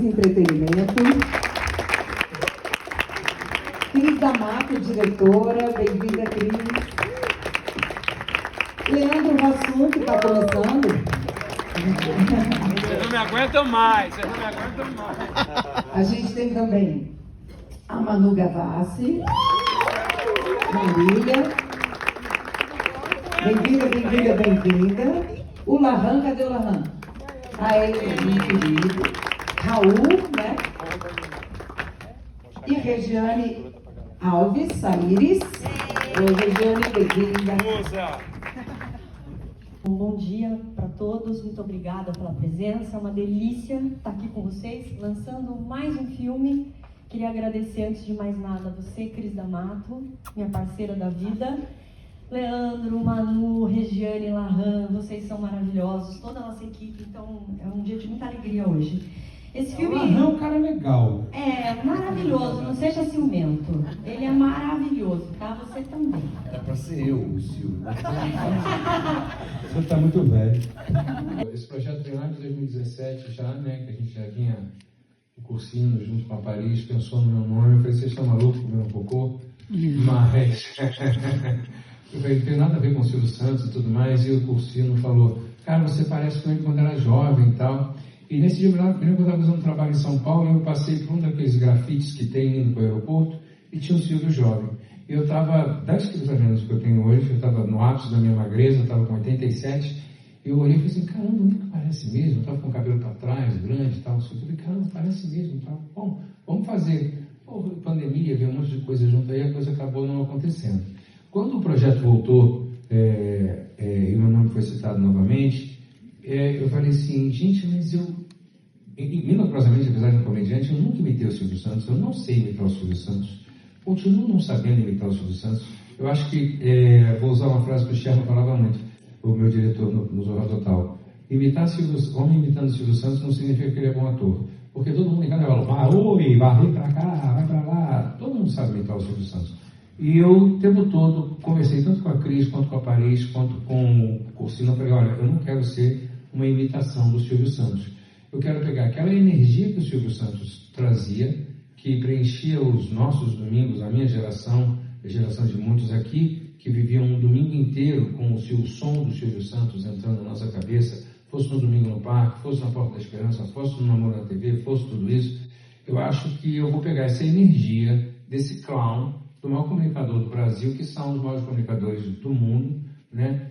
entretenimento. Cris D'Amato, diretora. Bem-vinda, Cris. Leandro Hassum, que está começando. Vocês não me aguentam mais, vocês não me aguentam mais. A gente tem também a Manu Gavassi. Marília. Bem-vinda, bem-vinda, bem-vinda. O Lahan, cadê o Lahan? Aí, meu querido. Raul, né? E Regiane Alves, Saíris. Oi, Regiane, bem-vinda. Bom dia para todos, muito obrigada pela presença, é uma delícia estar aqui com vocês, lançando mais um filme. Queria agradecer, antes de mais nada, a você, Cris D'Amato, minha parceira da vida. Leandro, Manu, Regiane, Lahan, vocês são maravilhosos, toda a nossa equipe, então é um dia de muita alegria hoje. Esse filme... Lahan é um cara legal. É, maravilhoso, não seja ciumento. Ele é maravilhoso, tá? Você também. Era pra ser eu, o Silvio. Você tá muito velho. Esse projeto vem lá de 2017 já, né? Que a gente já vinha o cursinho junto com a Paris, pensou no meu nome. Eu falei, vocês estão malucos comendo cocô? Mas... eu falei, não tem nada a ver com o Silvio Santos e tudo mais. E o cursinho falou, cara, você parece com ele quando era jovem e tal. E nesse dia, eu estava fazendo um trabalho em São Paulo, eu passei por um daqueles grafites que tem indo para o aeroporto e tinha um Silvio jovem. E eu estava 10 quilos a menos do que eu tenho hoje, eu estava no ápice da minha magreza, eu estava com 87, e eu olhei e falei assim, caramba, nunca parece mesmo, eu estava com o cabelo para trás, grande e tal, eu falei, caramba, parece mesmo, tal. Bom, vamos fazer. Pô, pandemia, veio um monte de coisa junto aí, a coisa acabou não acontecendo. Quando o projeto voltou, e o meu nome foi citado novamente, eu falei assim, gente, mas eu, milagrosamente, apesar de um comediante, eu nunca imitei o Silvio Santos, eu não sei imitar o Silvio Santos, continuo não sabendo imitar o Silvio Santos. Eu acho que, vou usar uma frase que o Sherman falava muito, o meu diretor no Zorra Total, homem imitando o Silvio Santos não significa que ele é bom ator, porque todo mundo em casa fala, oi, vai pra cá, vai pra lá, todo mundo sabe imitar o Silvio Santos. E eu, o tempo todo, conversei tanto com a Cris, quanto com a Paris, quanto com o Cursino. Eu falei, olha, eu não quero ser uma imitação do Silvio Santos. Eu quero pegar aquela energia que o Silvio Santos trazia, que preenchia os nossos domingos, a minha geração, a geração de muitos aqui, que viviam um domingo inteiro com o som do Silvio Santos entrando na nossa cabeça, fosse no Domingo no Parque, fosse na Porta da Esperança, fosse no Namoro na TV, fosse tudo isso. Eu acho que eu vou pegar essa energia desse clown, do maior comunicador do Brasil, que são os maiores comunicadores do mundo, né?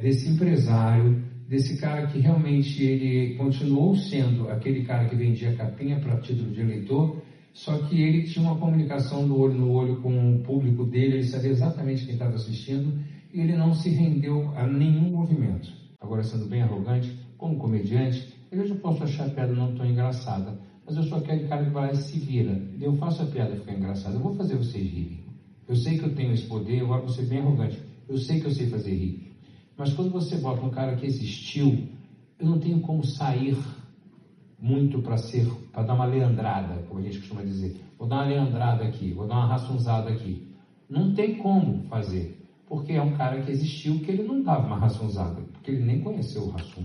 Desse empresário, desse cara que realmente ele continuou sendo aquele cara que vendia capinha para título de eleitor, só que ele tinha uma comunicação do olho no olho com o público dele, ele sabia exatamente quem estava assistindo, e ele não se rendeu a nenhum movimento. Agora, sendo bem arrogante, como comediante, eu já posso achar a piada não tão engraçada, mas eu sou aquele cara que vai lá e se vira. Eu faço a piada ficar engraçada, eu vou fazer vocês rirem. Eu sei que eu tenho esse poder, agora vou ser bem arrogante. Eu sei que eu sei fazer rir. Mas quando você bota um cara que existiu, eu não tenho como sair muito para dar uma leandrada, como a gente costuma dizer. Vou dar uma leandrada aqui, vou dar uma raçunzada aqui. Não tem como fazer, porque é um cara que existiu que ele não dava uma raçunzada, porque ele nem conheceu o Hassum.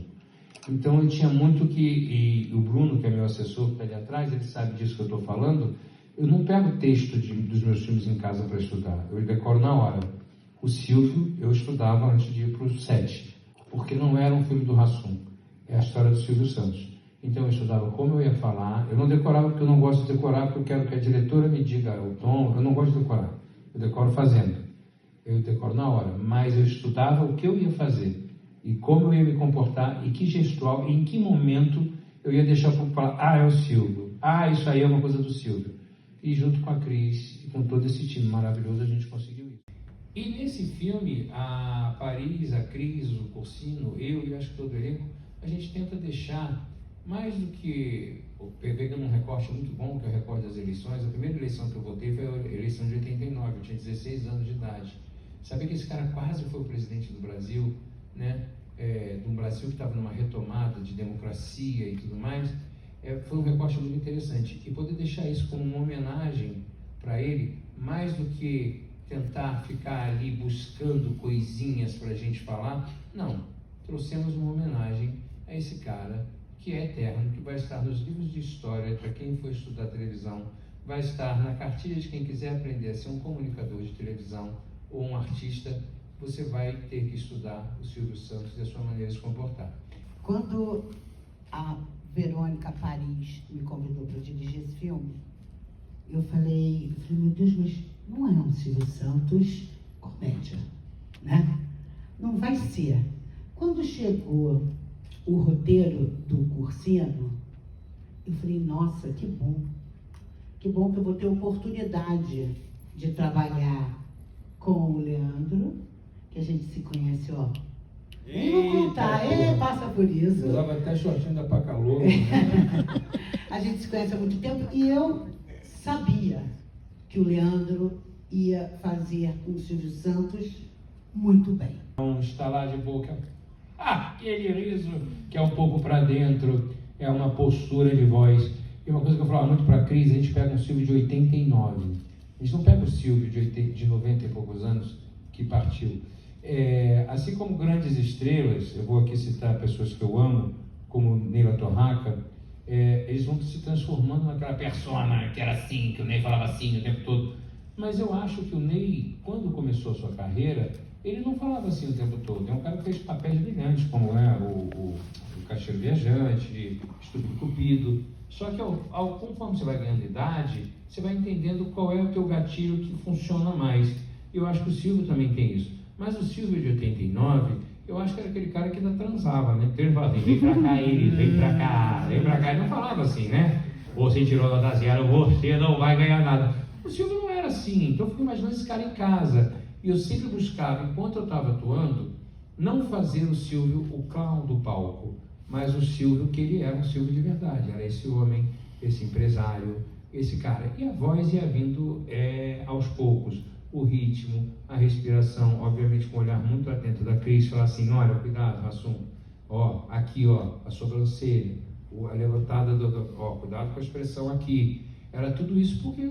Então eu tinha muito que, e o Bruno, que é meu assessor, que está ali atrás, ele sabe disso que eu estou falando, eu não pego texto dos meus filmes em casa para estudar, eu decoro na hora. O Silvio, eu estudava antes de ir para o set, porque não era um filme do Hassum, é a história do Silvio Santos. Então eu estudava como eu ia falar, eu não decorava porque eu não gosto de decorar, porque eu quero que a diretora me diga o tom, eu não gosto de decorar, eu decoro fazendo, eu decoro na hora, mas eu estudava o que eu ia fazer, e como eu ia me comportar, e que gestual, e em que momento eu ia deixar o público falar, é o Silvio, isso aí é uma coisa do Silvio. E junto com a Cris e com todo esse time maravilhoso, a gente conseguiu isso. E nesse filme, a Paris, a Cris, o Cursino, eu e acho que todo o elenco, a gente tenta deixar mais do que, pegando um recorte muito bom, que é o recorte das eleições. A primeira eleição que eu votei foi a eleição de 89, eu tinha 16 anos de idade. Saber que esse cara quase foi o presidente do Brasil, né? Do Brasil que estava numa retomada de democracia e tudo mais, foi um recorte muito interessante. E poder deixar isso como uma homenagem para ele, mais do que tentar ficar ali buscando coisinhas para a gente falar, não. Trouxemos uma homenagem a esse cara que é eterno, que vai estar nos livros de história para quem for estudar televisão, vai estar na cartilha de quem quiser aprender a ser um comunicador de televisão ou um artista. Você vai ter que estudar o Silvio Santos e a sua maneira de se comportar. Quando a Verônica Paris me convidou para dirigir esse filme, eu falei, meu Deus, mas não é um Silvio Santos comédia, né? Não vai ser. Quando chegou o roteiro do Cursino, eu falei, nossa, que bom que eu vou ter oportunidade de trabalhar com o Leandro, que a gente se conhece, ó. Nem vou contar, ele passa por isso. Eu usava até shortinho da Pacalô, né? A gente se conhece há muito tempo e eu sabia que o Leandro ia fazer o Silvio Santos muito bem. Um estalar de boca, aquele riso que é um pouco para dentro, é uma postura de voz. E uma coisa que eu falava muito para a Cris, a gente pega um Silvio de 89. A gente não pega o Silvio de 90 e poucos anos que partiu. Assim como grandes estrelas, eu vou aqui citar pessoas que eu amo, como Neila Torraca, eles vão se transformando naquela persona que era assim, que o Ney falava assim o tempo todo. Mas eu acho que o Ney, quando começou a sua carreira, ele não falava assim o tempo todo. É um cara que fez papéis brilhantes, como o Caixeiro Viajante, Estúpido Cupido. Só que conforme você vai ganhando idade, você vai entendendo qual é o teu gatilho que funciona mais. Eu acho que o Silvio também tem isso. Mas o Silvio de 89, eu acho que era aquele cara que ainda transava, né? Então ele falava assim, vem pra cá ele, vem pra cá, vem pra cá. Ele não falava assim, né? Você tirou nota zero, você não vai ganhar nada. O Silvio não era assim, então eu fico imaginando esse cara em casa. E eu sempre buscava, enquanto eu estava atuando, não fazer o Silvio o clown do palco, mas o Silvio que ele era um Silvio de verdade. Era esse homem, esse empresário, esse cara. E a voz ia vindo aos poucos. O ritmo, a respiração, obviamente com um olhar muito atento da Cris, falar assim, olha, cuidado, Rassum, ó, aqui, ó, a sobrancelha, a levantada, cuidado com a expressão aqui. Era tudo isso porque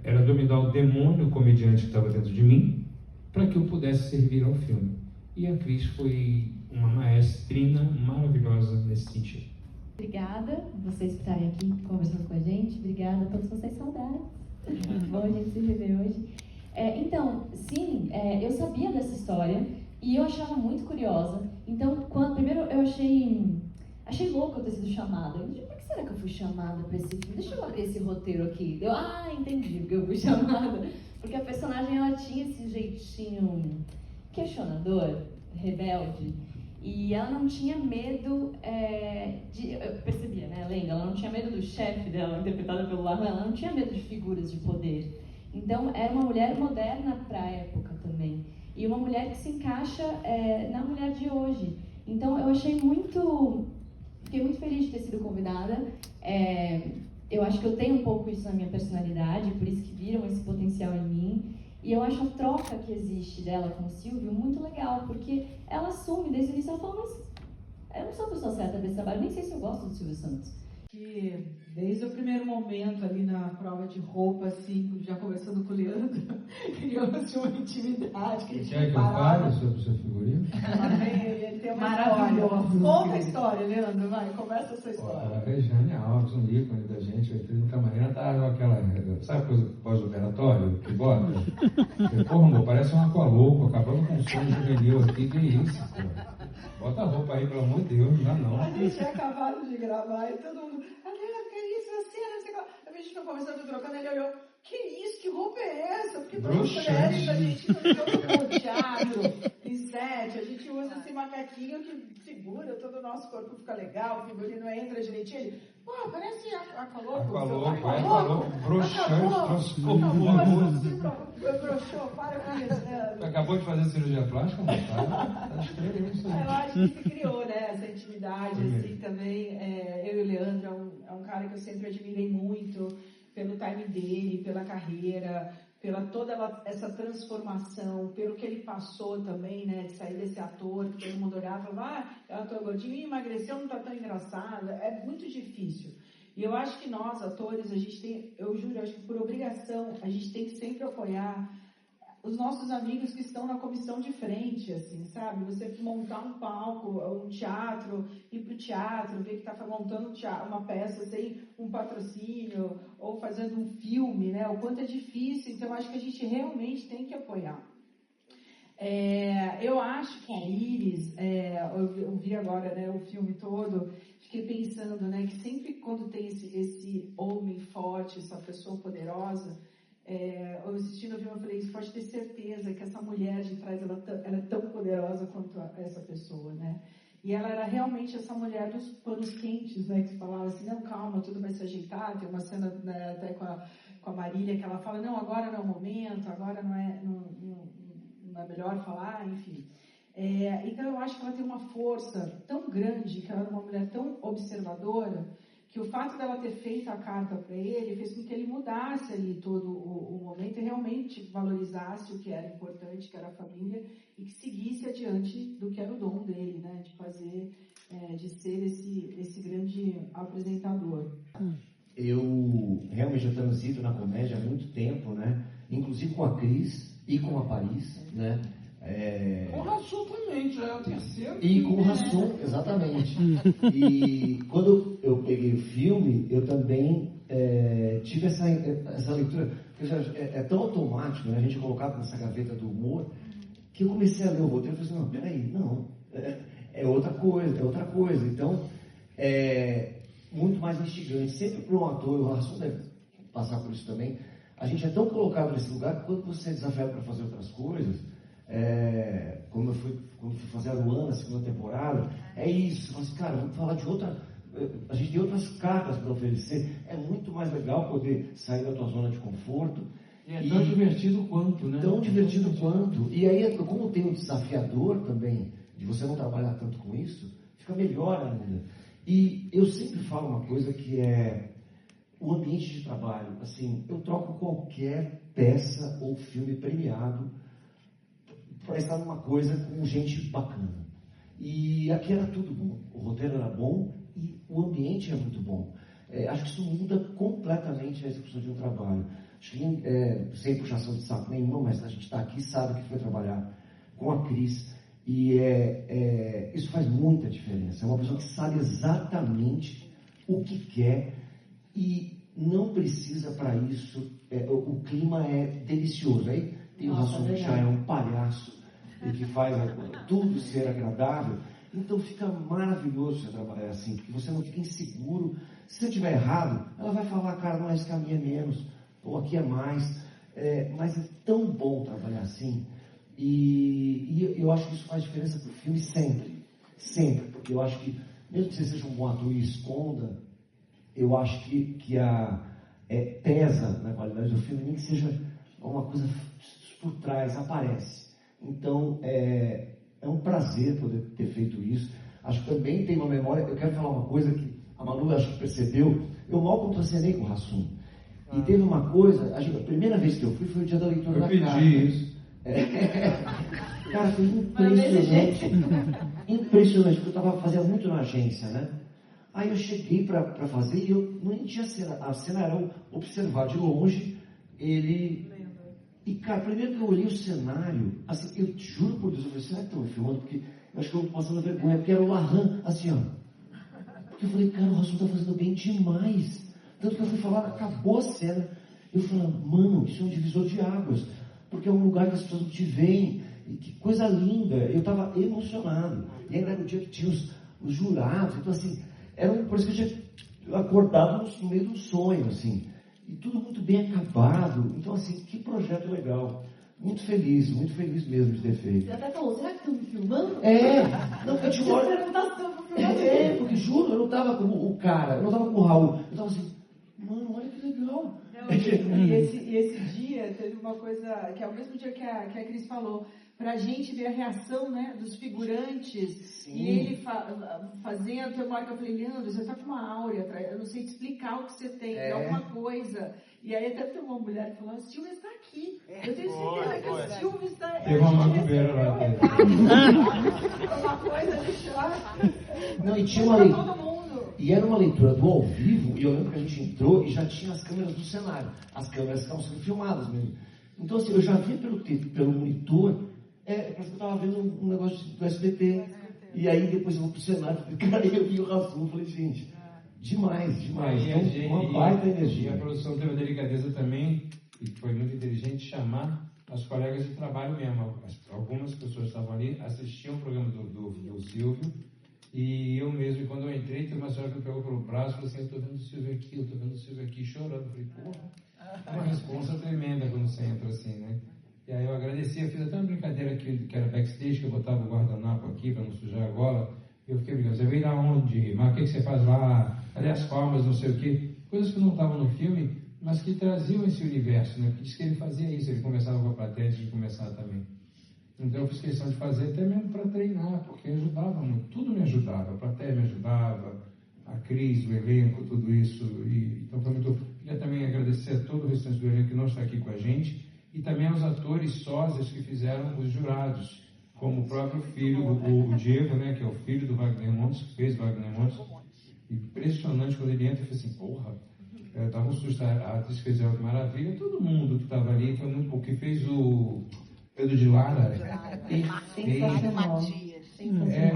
era dominar o demônio comediante que estava dentro de mim, para que eu pudesse servir ao filme. E a Cris foi uma maestrina maravilhosa nesse sentido. Obrigada vocês por estarem aqui conversando com a gente. Obrigada a todos vocês, saudades. Bom a gente se rever hoje. Então, sim, eu sabia dessa história e eu achava muito curiosa. Então, primeiro eu achei louco eu ter sido chamada. Eu disse, por que será que eu fui chamada para esse filme? Deixa eu abrir esse roteiro aqui. Entendi porque eu fui chamada. Porque a personagem, ela tinha esse jeitinho questionador, rebelde. E ela não tinha medo eu percebia, né, lendo, ela não tinha medo do chefe dela, interpretada pelo Larran, ela não tinha medo de figuras de poder. Então, era uma mulher moderna para a época também. E uma mulher que se encaixa na mulher de hoje. Então, eu fiquei muito feliz de ter sido convidada. Eu acho que eu tenho um pouco isso na minha personalidade, por isso que viram esse potencial em mim. E eu acho a troca que existe dela com o Silvio muito legal, porque ela assume desde o início, ela fala, mas eu não sou a pessoa certa desse trabalho, nem sei se eu gosto do Silvio Santos. Que desde o primeiro momento ali na prova de roupa, assim, já conversando com o Leandro, criou-se uma intimidade que a gente Quer que eu parava. fale sobre o seu figurino? Ele tem uma história. Conta a história, Leandro, vai, começa a sua história. A Regiane Alves, um ícone da gente, no camarim, tá aquela, sabe coisa pós-operatório que bota? Porra, amor, parece uma aqualouco, acabando com um sonho juvenil aqui, que isso, pô. Bota a roupa aí, pelo amor de Deus, não dá não. A gente tinha acabado de gravar e todo mundo, Adriana, que isso, a cena, não sei o que. A gente foi conversando, trocando, ele olhou, que isso, que roupa é essa? Porque todas as mulheres, a gente no teatro, em set, a gente usa esse macaquinho que segura, todo o nosso corpo fica legal, o figurino entra direitinho. Ele, pô, parece aqualouco. Aqualouco, broxante, broxou, para com isso, né? Acabou de fazer cirurgia plástica, mas tá estranho isso aí. Eu acho que se criou, né, essa intimidade, assim, também. Eu e o Leandro é um cara que eu sempre admirei muito pelo time dele, pela carreira, pela toda essa transformação, pelo que ele passou também, né, de sair desse ator que todo mundo olhava e falava, é um ator gordinho, emagreceu, não tá tão engraçado. É muito difícil. E eu acho que nós, atores, a gente tem, eu juro, acho que por obrigação, a gente tem que sempre apoiar os nossos amigos que estão na comissão de frente, assim, sabe? Você montar um palco, um teatro, ir para o teatro, ver que está montando uma peça sem um patrocínio, ou fazendo um filme, né? O quanto é difícil. Então, acho que a gente realmente tem que apoiar. Eu acho que a Iris, eu vi agora, né, o filme todo, fiquei pensando, né, que sempre quando tem esse homem forte, essa pessoa poderosa, eu assistindo o filme, eu falei, isso pode ter certeza que essa mulher de trás, ela é tão poderosa quanto essa pessoa, né? E ela era realmente essa mulher dos panos quentes, né, que se falava assim, não, calma, tudo vai se ajeitar. Tem uma cena, né, até com a Marília, que ela fala, não, agora não é o momento, agora não é melhor falar, enfim. Então eu acho que ela tem uma força tão grande, que ela é uma mulher tão observadora, que o fato dela ter feito a carta para ele fez com que ele mudasse ali todo o momento e realmente valorizasse o que era importante, que era a família, e que seguisse adiante do que era o dom dele, né, de fazer, de ser esse grande apresentador. Eu realmente eu transito na comédia há muito tempo, né? Inclusive com a Cris e com a Paris, né? Com o Rassum também, já é o terceiro. E com o Rassum, exatamente. E quando eu peguei o filme, eu também tive essa leitura, porque é tão automático, né? A gente colocado nessa gaveta do humor, que eu comecei a ler o roteiro e falei assim, não, peraí, não, é outra coisa. Então, muito mais instigante. Sempre para um ator, o Rassum deve passar por isso também, a gente é tão colocado nesse lugar que quando você é desafiado para fazer outras coisas, quando eu fui fazer a Luana, a segunda temporada, é isso. Você fala assim, cara, vamos falar de outra... A gente tem outras cartas para oferecer. É muito mais legal poder sair da tua zona de conforto. E tão divertido quanto, né? Tão divertido quanto. E aí, como tem um desafiador também, de você não trabalhar tanto com isso, fica melhor ainda. E eu sempre falo uma coisa que é o ambiente de trabalho. Assim, eu troco qualquer peça ou filme premiado para estar numa coisa com gente bacana. E aqui era tudo bom. O roteiro era bom e o ambiente é muito bom. Acho que isso muda completamente a execução de um trabalho. Acho que sem puxação de saco nenhuma, mas a gente está aqui sabe que foi trabalhar com a Cris. E isso faz muita diferença. É uma pessoa que sabe exatamente o que quer e não precisa para isso. O clima é delicioso. Aí tem o Rassum que já é um palhaço e que faz tudo ser agradável. Então fica maravilhoso você trabalhar assim, porque você não fica inseguro. Se você estiver errado, ela vai falar, cara, não, esse caminho é menos, ou aqui é mais. Mas é tão bom trabalhar assim. E eu acho que isso faz diferença para o filme sempre, porque eu acho que, mesmo que você seja um bom ator e esconda, eu acho que pesa na qualidade do filme, nem que seja uma coisa por trás, aparece. Então, é um prazer poder ter feito isso. Acho que também tem uma memória, eu quero falar uma coisa que a Manu acho que percebeu, eu mal contracenei com o Rassum. E teve uma coisa, a primeira vez que eu fui foi o dia da leitura da carta. Eu pedi isso. Cara, foi impressionante. Impressionante, porque eu fazia muito na agência, né? Aí eu cheguei para fazer e eu não entendi a cena. A cena era observar de longe ele. E, cara, primeiro que eu olhei o cenário, assim, eu te juro por Deus, eu falei, será que estão me filmando? Porque eu acho que eu estou passando vergonha, porque era o Larran, assim, ó. Porque eu falei, cara, o Rassum tá fazendo bem demais. Tanto que eu fui falar, acabou a cena. Eu falei, mano, isso é um divisor de águas. Porque é um lugar que as pessoas não te veem. E que coisa linda. Eu estava emocionado. E ainda era o dia que tinha os jurados. Então, assim, parece que eu tinha acordado no meio de um sonho, assim. E tudo muito bem acabado. Então, assim, que projeto legal. Muito feliz mesmo de ter feito. Você até falou, será que estão me filmando? Não, porque tinha uma hora... porque juro, eu não estava como o cara, eu não estava como o Raul. Eu estava assim, mano, olha que legal. E esse dia teve uma coisa, que é o mesmo dia que a Cris falou, pra gente ver a reação, né, dos figurantes. Sim. E ele fazendo, tem uma hora que eu falei, Leandro, você tá com uma áurea, eu não sei te explicar o que você tem, é alguma coisa. E aí até tem uma mulher que falou, a Silvia está aqui. Eu tenho certeza que a Silvia está... Teve uma macumbeira lá dentro. Uma coisa de chá. Não, e tinha uma leitura. E era uma leitura do ao vivo, e eu lembro que a gente entrou e já tinha as câmeras do cenário. As câmeras estavam sendo filmadas mesmo. Então, assim, eu já vi pelo monitor, parece que eu estava vendo um negócio do SBT. E aí depois eu vou pro cenário, cara, eu vi o Rassum, falei, gente, demais. Então, uma baita energia. E a produção teve a delicadeza também, e foi muito inteligente, chamar as colegas de trabalho mesmo. Algumas pessoas estavam ali, assistiam o programa do Silvio, e eu mesmo, quando eu entrei, teve uma senhora que me pegou pelo braço e falou assim, eu estou vendo o Silvio aqui, chorando. Eu falei, porra, é uma responsa tremenda quando você entra assim, né? E aí eu agradeci, eu fiz até uma brincadeira que era backstage, que eu botava o guardanapo aqui para não sujar a gola. Eu fiquei brincando, você veio da onde? Mas o que você faz lá? Cadê as palmas, não sei o quê? Coisas que não estavam no filme, mas que traziam esse universo, né? Porque disse que ele fazia isso, ele conversava com a plateia antes de começar também. Então eu fiz questão de fazer até mesmo para treinar, porque ajudava muito, tudo me ajudava, a plateia me ajudava, a Cris, o elenco, tudo isso. Então foi muito... Queria também agradecer a todo o restante do elenco que não está aqui com a gente, e também aos atores sósias que fizeram os jurados, como o próprio filho, o Diego, né, que é o filho do Wagner Montes, que fez Wagner Montes. Impressionante quando ele entra, eu falei assim, porra, dava um susto, a atriz fez ela de maravilha, todo mundo que estava ali, foi muito bom, que fez o Pedro de Lara, Sensacional.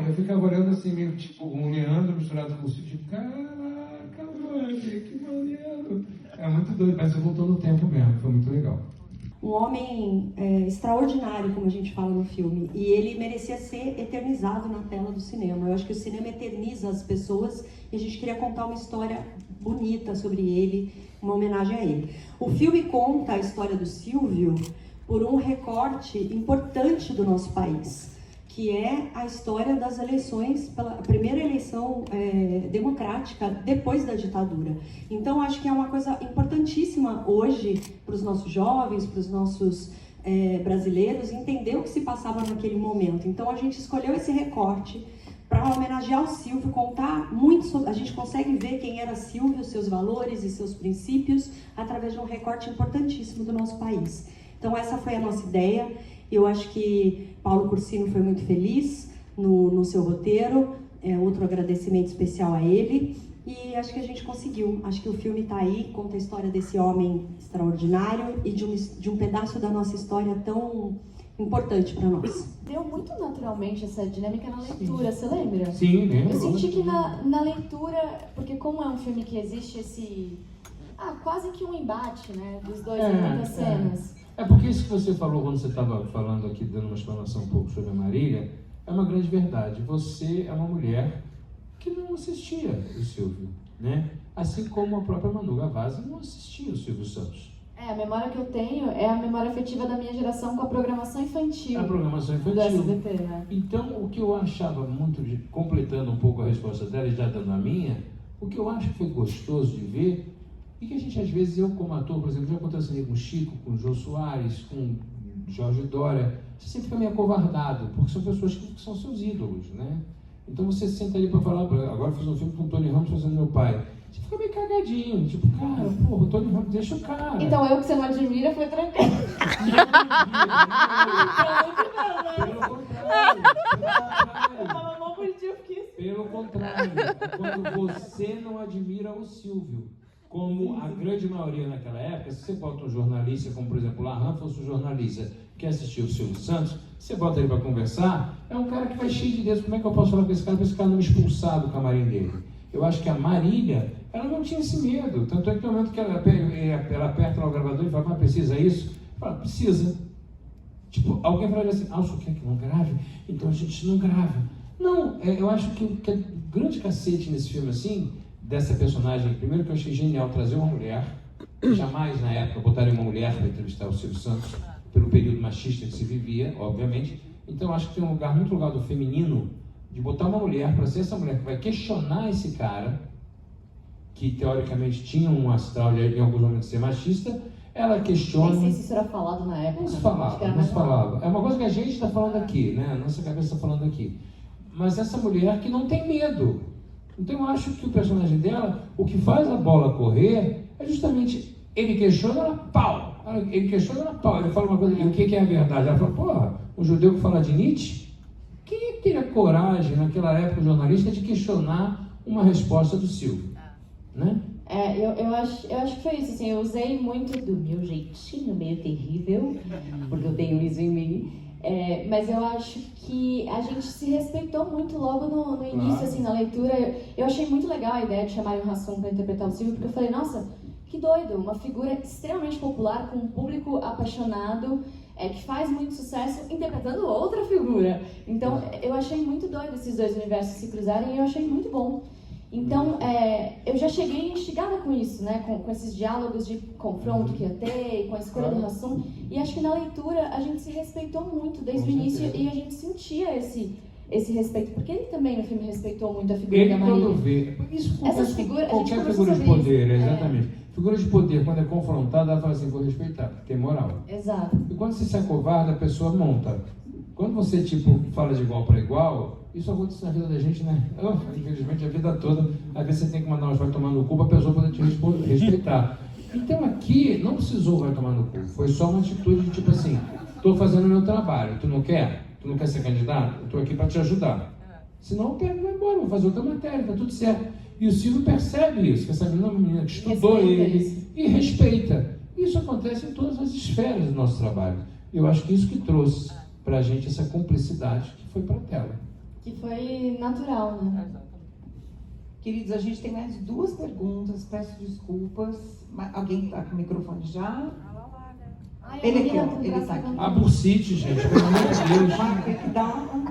eu ficava olhando assim, meio tipo, um Leandro misturado com o Silvio, tipo, caraca, mano, que maneiro. É muito doido, mas você voltou no tempo mesmo, foi muito legal. Um homem extraordinário, como a gente fala no filme, e ele merecia ser eternizado na tela do cinema. Eu acho que o cinema eterniza as pessoas e a gente queria contar uma história bonita sobre ele, uma homenagem a ele. O filme conta a história do Silvio por um recorte importante do nosso país, que é a história das eleições, pela primeira eleição democrática depois da ditadura. Então, acho que é uma coisa importantíssima hoje para os nossos jovens, para os nossos brasileiros, entender o que se passava naquele momento. Então, a gente escolheu esse recorte para homenagear o Silvio, contar muito sobre... A gente consegue ver quem era Silvio, seus valores e seus princípios, através de um recorte importantíssimo do nosso país. Então, essa foi a nossa ideia. Eu acho que Paulo Cursino foi muito feliz no seu roteiro, outro agradecimento especial a ele, e acho que a gente conseguiu. Acho que o filme está aí, conta a história desse homem extraordinário e de um pedaço da nossa história tão importante para nós. Deu muito naturalmente essa dinâmica na leitura, você lembra? Sim, lembro. Eu senti que na leitura, porque como é um filme que existe esse... quase que um embate, né, dos dois em muitas cenas. É porque isso que você falou quando você estava falando aqui, dando uma explanação um pouco sobre a Marília, é uma grande verdade. Você é uma mulher que não assistia o Silvio, né? Assim como a própria Manu Gavassi não assistia o Silvio Santos. A memória que eu tenho é a memória afetiva da minha geração com a programação infantil. A programação infantil. Do SBT, né? Então, o que eu achava muito, completando um pouco a resposta dela e já dando a minha, o que eu acho que foi gostoso de ver, e que a gente, às vezes, eu como ator, por exemplo, já aconteceu com o Chico, com o Jô Soares, com o Jorge Dória, você sempre fica meio acovardado, porque são pessoas que são seus ídolos, né? Então você senta ali para falar, agora fiz um filme com o Tony Ramos fazendo Meu Pai, você fica meio cagadinho, tipo, cara, porra, o Tony Ramos, deixa o cara. Então eu que você não admira foi tranquilo. Pelo contrário, quando você não admira o Silvio, como a grande maioria naquela época, se você bota um jornalista, como por exemplo o Larran fosse um jornalista que assistiu o Silvio Santos, você bota ele para conversar, é um cara que vai cheio de Deus, como é que eu posso falar com esse cara para esse cara não me expulsar do camarim dele? Eu acho que a Marília, ela não tinha esse medo, tanto é que no momento que ela aperta lá o gravador e fala, mas precisa isso? Fala, precisa. Tipo, alguém fala assim, o senhor quer que não grave? Então a gente não grava. Não, eu acho que é grande cacete nesse filme assim, dessa personagem, primeiro que eu achei genial trazer uma mulher, jamais na época botaram uma mulher para entrevistar o Silvio Santos, pelo período machista que se vivia, obviamente. Então acho que tem um lugar muito legal do feminino, de botar uma mulher para ser essa mulher que vai questionar esse cara, que teoricamente tinha um astral de em alguns momentos ser machista, ela questiona... Nem sei se isso era falado na época. Não se falava. É uma coisa que a gente está falando aqui, né? A nossa cabeça está falando aqui. Mas essa mulher que não tem medo. Então eu acho que o personagem dela, o que faz a bola correr, é justamente ele questiona, ela pau. Ele questiona, ela pau. Ele fala uma coisa, o que é a verdade? Ela fala, porra, um judeu que fala de Nietzsche? Quem é que teria coragem, naquela época, o jornalista, de questionar uma resposta do Silvio? né? Eu acho que foi isso, assim, eu usei muito do meu jeitinho meio terrível, porque eu tenho isso em mim, mas eu acho que a gente se respeitou muito logo no início, assim, na leitura. Eu achei muito legal a ideia de chamar o Hassum para interpretar o Silvio, porque eu falei, nossa, que doido, uma figura extremamente popular, com um público apaixonado, que faz muito sucesso, interpretando outra figura. Então, eu achei muito doido esses dois universos se cruzarem e eu achei muito bom. Então, eu já cheguei instigada com isso, né? Com esses diálogos de confronto que ia ter, com a escolha do Hassum. E acho que na leitura a gente se respeitou muito desde o início e a gente sentia esse respeito, porque ele também no filme respeitou muito a figura da Maria. Quando vê, isso Essas figuras, qualquer figura de poder, exatamente. Figura de poder, quando é confrontada, ela fala assim, vou respeitar, porque tem moral. Exato. E quando você se acovarda, a pessoa monta. Quando você, fala de igual para igual, isso acontece na vida da gente, né? Infelizmente, a vida toda, às vezes você tem que mandar vai tomar no cu para a pessoa poder te respeitar. Então aqui, não precisou vai tomar no cu. Foi só uma atitude de assim, estou fazendo o meu trabalho, tu não quer? Tu não quer ser candidato? Eu estou aqui para te ajudar. Senão eu pego e vou embora, vou fazer outra matéria, tá tudo certo. E o Silvio percebe isso, que essa menina que estudou ele e respeita. Isso acontece em todas as esferas do nosso trabalho. Eu acho que isso que trouxe para a gente essa cumplicidade que foi para a tela. Que foi natural, né? Queridos, a gente tem mais 2 perguntas, peço desculpas. Alguém está com o microfone já? Ele está aqui. A Bursite, gente, pelo amor de Deus. Tem que dar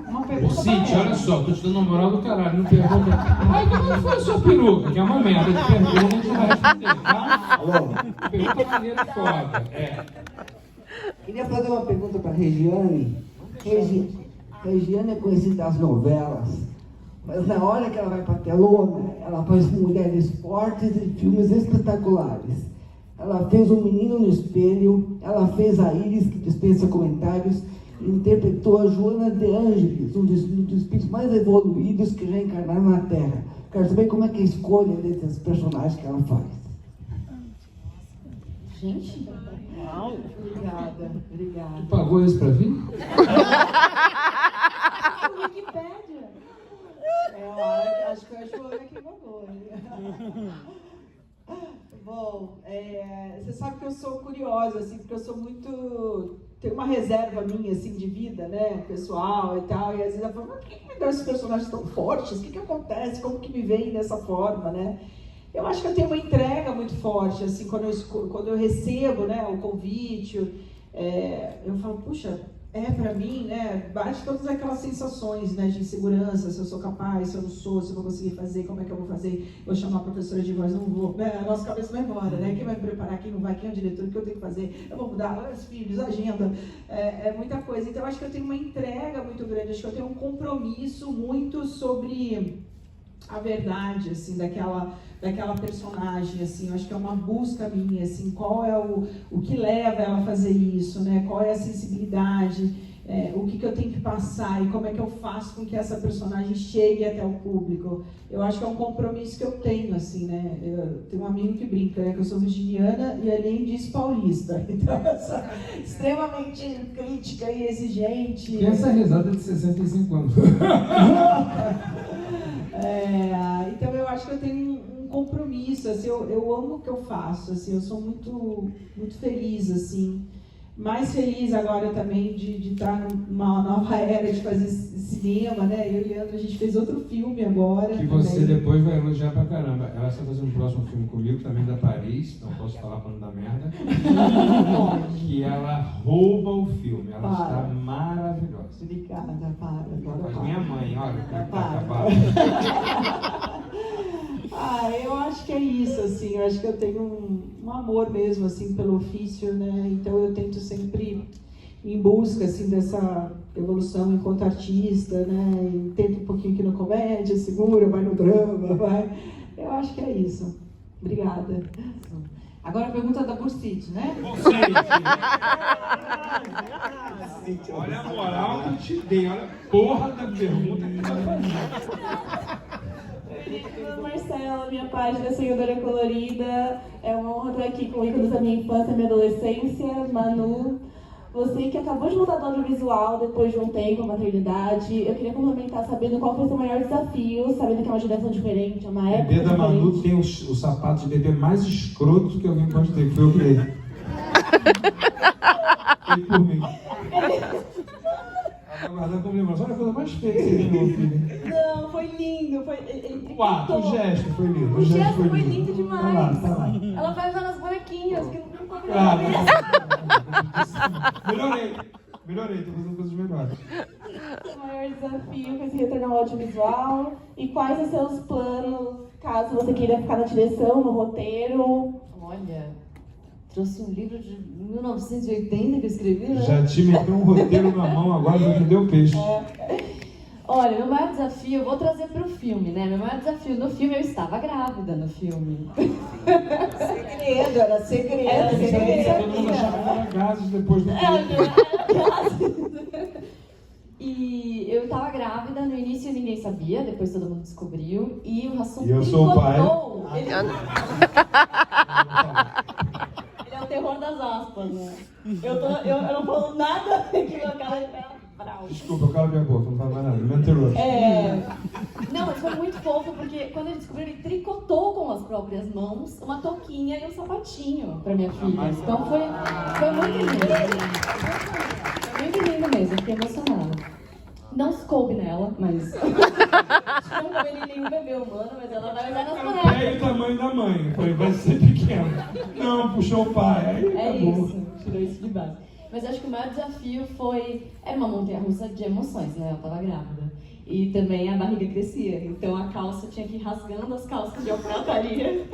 uma pergunta. Bursite, olha só, tô te dando uma moral do caralho, não pergunta. Ai, como é que foi a sua peruca? Que é uma merda de pergunta, a gente vai responder, tá? Alô? Pergunta maneira foda, Queria fazer uma pergunta para a Regiane. Regiane é conhecida das novelas, mas na hora que ela vai para a telona, ela faz mulheres fortes e filmes espetaculares. Ela fez Um Menino no Espelho, ela fez a Iris, que dispensa comentários, e interpretou a Joana de Ângeles, um dos espíritos mais evoluídos que já encarnaram na Terra. Quero saber como é que é a escolha desses personagens que ela faz. Gente, Obrigada. Tu pagou isso pra vir? Wikipédia. Acho que eu acho que mandou. Bom, você sabe que eu sou curiosa, assim, porque eu sou muito... Tem uma reserva minha, assim, de vida, né, pessoal e tal, e às vezes eu falo, mas por que me dão esses personagens tão fortes? O que acontece? Como que me vem dessa forma, né? Eu acho que eu tenho uma entrega muito forte, assim, quando eu recebo, né, o convite, eu falo, puxa, pra mim, né, bate todas aquelas sensações, né, de insegurança, se eu sou capaz, se eu não sou, se eu vou conseguir fazer, como é que eu vou fazer, vou chamar a professora de voz, não vou, né, a nossa cabeça vai embora, né, quem vai me preparar, quem não vai, quem é o diretor, o que eu tenho que fazer, eu vou mudar os filhos, a agenda, é muita coisa. Então, eu acho que eu tenho uma entrega muito grande, acho que eu tenho um compromisso muito sobre a verdade, assim, daquela personagem, assim, eu acho que é uma busca minha, assim, qual é o que leva ela a fazer isso, né, qual é a sensibilidade, o que eu tenho que passar e como é que eu faço com que essa personagem chegue até o público. Eu acho que é um compromisso que eu tenho, assim, né, eu tenho um amigo que brinca, né, que eu sou virginiana e além disso paulista, então eu sou extremamente crítica e exigente. E essa risada de 65 anos. Então eu acho que eu tenho um compromisso, assim, eu amo o que eu faço, assim, eu sou muito, muito feliz, assim, mais feliz agora também de estar numa nova era de fazer cinema, né? Eu e Leandro, a gente fez outro filme agora. Que você depois vai elogiar pra caramba. Ela está fazendo um próximo filme comigo, também da Paris, não posso falar pra não dar merda. Que ela rouba o filme, ela está maravilhosa. Obrigada, para. Mas minha mãe, olha, tá acabado. Eu acho que é isso, assim, eu acho que eu tenho um amor mesmo, assim, pelo ofício, né, então eu tento sempre ir em busca, assim, dessa evolução enquanto artista, né, e tento um pouquinho aqui no comédia, segura, vai no drama, vai, eu acho que é isso. Obrigada. Agora a pergunta da Bursite, né? Olha a moral que eu te dei, olha a porra da pergunta que vai fazer. Marcela, minha página Seguidora Colorida, é uma honra estar aqui com ícones da minha infância e minha adolescência, Manu, você que acabou de voltar do audiovisual depois de um tempo, a maternidade, eu queria complementar sabendo qual foi o seu maior desafio, sabendo que é uma geração diferente, é uma época Bebê da diferente. Manu tem o sapato de bebê mais escroto que alguém pode ter, que foi eu que dei. Foi por mim. Ela guardando como lembrança. Olha a coisa mais feia que você viu, meu filho. Não, foi lindo. O ato, o gesto foi lindo. O gesto foi lindo demais. Tá lá. Ela vai usar nas bonequinhas, que não ficou Claro. Melhorei, tô fazendo coisas melhores. O maior desafio foi se retornar ao audiovisual e quais os seus planos, caso você queira ficar na direção, no roteiro? Olha, trouxe um livro de 1980 que eu escrevi, né? Já te meteu um roteiro na mão, agora já me deu peixe. Olha, meu maior desafio, eu vou trazer pro filme, né? Meu maior desafio no filme, eu estava grávida no filme. Segredo, era segredo. Era segredo. Todo mundo achava que era gases depois do Era gases. E eu estava grávida, no início ninguém sabia, depois todo mundo descobriu. E o Hassum E eu sou o pai. Ele é o terror das aspas, né? Eu não falo nada que meu cara é bravo. Desculpa, eu calo minha boca, não falo mais nada. Me interrompe. Não, mas foi muito fofo, porque quando ele descobriu, ele tricotou com as próprias mãos uma touquinha e um sapatinho pra minha filha. Então foi muito lindo. Foi muito lindo mesmo, fiquei emocionada. Não se coube nela, mas... Não coube nenhum bebê humano, mas ela vai usar nas bonecas. É o tamanho da mãe, foi, vai ser pequeno. Não, puxou o pai, aí É acabou. isso, tirou isso de base. Mas acho que o maior desafio foi... Era uma montanha-russa de emoções, né? Eu tava grávida. E também a barriga crescia. Então a calça tinha que ir rasgando as calças de alfaiataria.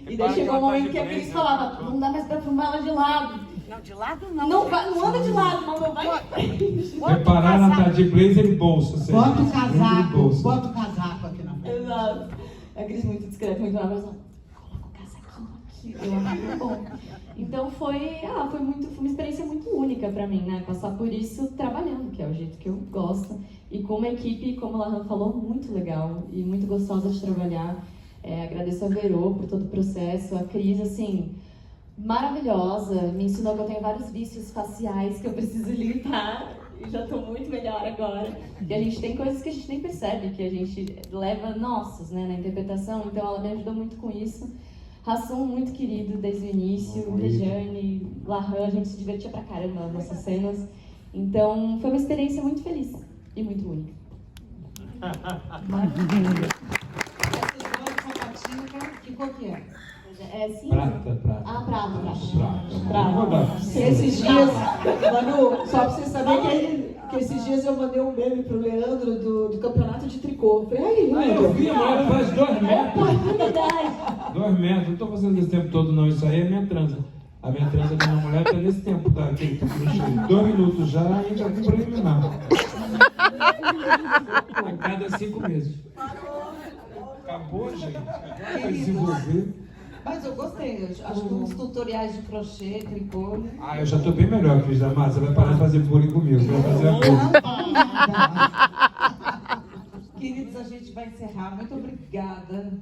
E daí chegou um momento que a Cris falava, não dá mais pra filmar ela de lado. Não, de lado não. Não anda de lado, mas não vai em frente. Reparar na tá de blazer e bolsa. Assim, Bota o casaco, bolsa. bota o casaco aqui na frente. Exato. A Cris muito discreta, muito na coloca o casaquinho aqui. Eu acho bom. Então foi uma experiência muito única pra mim, né? Passar por isso trabalhando, que é o jeito que eu gosto. E com uma equipe, como a Lahan falou, muito legal e muito gostosa de trabalhar. Agradeço a Verô por todo o processo, a Cris, assim, maravilhosa, me ensinou que eu tenho vários vícios faciais que eu preciso limpar e já estou muito melhor agora. E a gente tem coisas que a gente nem percebe, que a gente leva nossas, né, na interpretação, então ela me ajudou muito com isso. Hassum, muito querido desde o início, Regiane, Lahan, a gente se divertia pra caramba nessas cenas. Então foi uma experiência muito feliz e muito única. Que cor que é? É sim. Prata. Ah, prata. Esses dias, Manu, só pra você saber que esses dias eu mandei um meme pro Leandro do campeonato de tricô. Eu falei, aí, Leandro. Eu vi, a mulher faz 2 metros. Oportunidade. 2 metros, não tô fazendo esse tempo todo não, isso aí é minha transa. A minha transa da minha mulher tá nesse tempo, tá? Aquele tempo do show. 2 minutos já e ainda com preliminar. A cada 5 meses. Acabou, gente. Vai desenvolver. Mas eu gostei, eu acho que uns tutoriais de crochê, tricô. Ah, eu já tô bem melhor, Cris da Massa. Você vai parar de fazer bullying comigo. Você vai fazer a coisa. Queridos, a gente vai encerrar. Muito obrigada.